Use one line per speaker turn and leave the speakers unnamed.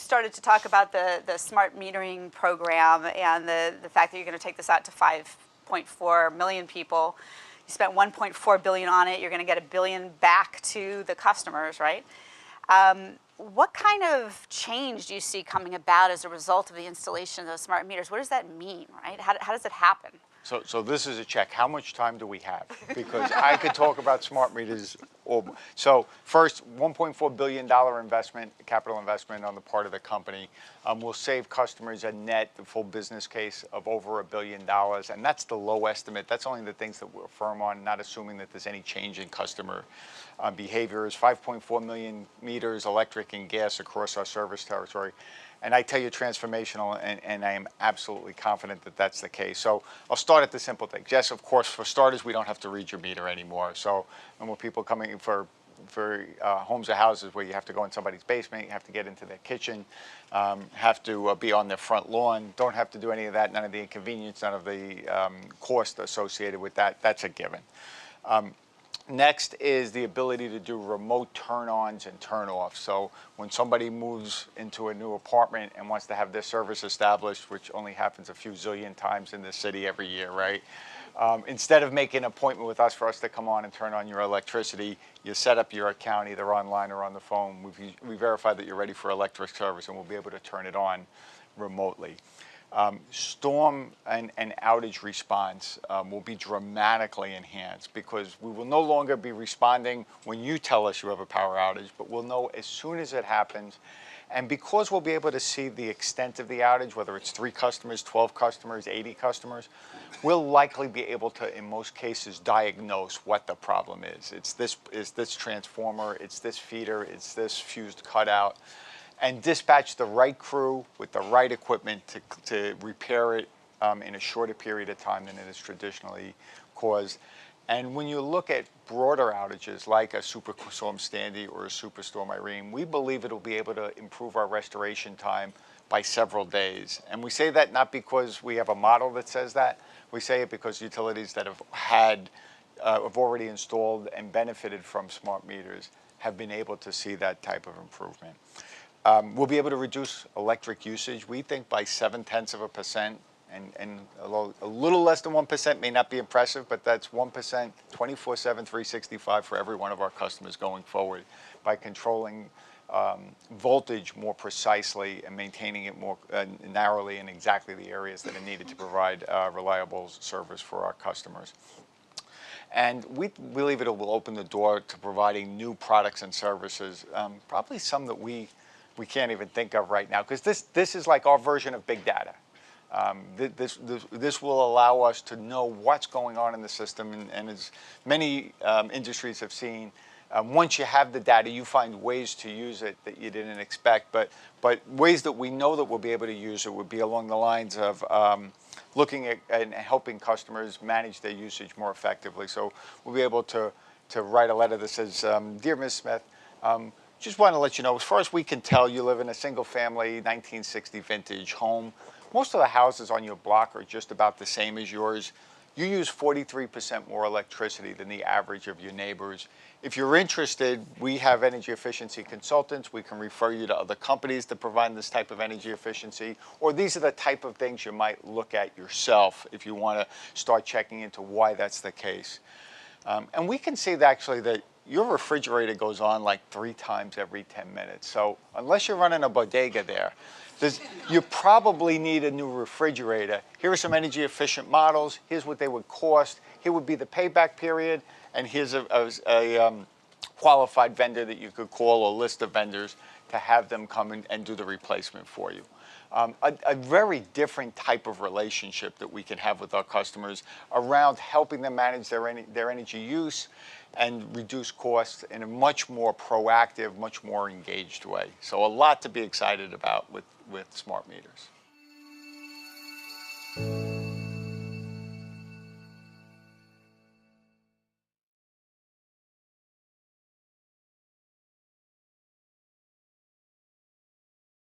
started to talk about the smart metering program and the fact that you're going to take this out to 5.4 million people. You spent $1.4 billion on it. You're going to get $1 billion back to the customers, right? What kind of change do you see coming about as a result of the installation of those smart meters? What does that mean, right? How does it happen?
So this is a check. How much time do we have? Because I could talk about smart meters. So first, $1.4 billion investment, capital investment on the part of the company, will save customers a net full business case of over $1 billion. And that's the low estimate. That's only the things that we're firm on, not assuming that there's any change in customer behaviors. 5.4 million meters, electric and gas, across our service territory. And I tell you, transformational, and I am absolutely confident that that's the case. So I'll start at the simple things. Yes, of course, for starters, we don't have to read your meter anymore. So no more people coming for homes or houses where you have to go in somebody's basement, you have to get into their kitchen, have to be on their front lawn. Don't have to do any of that, none of the inconvenience, none of the cost associated with that. That's a given. Next is the ability to do remote turn-ons and turn-offs. So when somebody moves into a new apartment and wants to have their service established, which only happens a few zillion times in this city every year, right? Instead of making an appointment with us for us to come on and turn on your electricity, you set up your account either online or on the phone. We verify that you're ready for electric service, and we'll be able to turn it on remotely. Storm and outage response will be dramatically enhanced, because we will no longer be responding when you tell us you have a power outage, but we'll know as soon as it happens. And because we'll be able to see the extent of the outage, whether it's 3 customers, 12 customers, 80 customers, we'll likely be able to, in most cases, diagnose what the problem is. It's this transformer, it's this feeder, it's this fused cutout, and dispatch the right crew with the right equipment to repair it in a shorter period of time than it is traditionally caused. And when you look at broader outages like a Superstorm Sandy or a Superstorm Irene, we believe it'll be able to improve our restoration time by several days. And we say that not because we have a model that says that. We say it because utilities that have already installed and benefited from smart meters have been able to see that type of improvement. We'll be able to reduce electric usage, we think, by 0.7%, and a little less than 1% may not be impressive, but that's 1%, 24/7, 365 for every one of our customers going forward, by controlling voltage more precisely and maintaining it more narrowly in exactly the areas that are needed to provide reliable service for our customers. And we believe it will open the door to providing new products and services, probably some that we can't even think of right now, because this is like our version of big data. This will allow us to know what's going on in the system, and as many industries have seen, once you have the data, you find ways to use it that you didn't expect, but ways that we know that we'll be able to use it would be along the lines of looking at and helping customers manage their usage more effectively. So we'll be able to write a letter that says, "Dear Ms. Smith, just want to let you know, as far as we can tell, you live in a single-family 1960 vintage home. Most of the houses on your block are just about the same as yours. You use 43% more electricity than the average of your neighbors. If you're interested, we have energy efficiency consultants. We can refer you to other companies that provide this type of energy efficiency, or these are the type of things you might look at yourself if you want to start checking into why that's the case." And we can see that actually that your refrigerator goes on like 3 times every 10 minutes. So unless you're running a bodega there, you probably need a new refrigerator. Here are some energy efficient models. Here's what they would cost. Here would be the payback period. And here's a qualified vendor that you could call, a list of vendors, to have them come and do the replacement for you. A very different type of relationship that we can have with our customers around helping them manage their energy use and reduce costs in a much more proactive, much more engaged way. So a lot to be excited about with smart meters.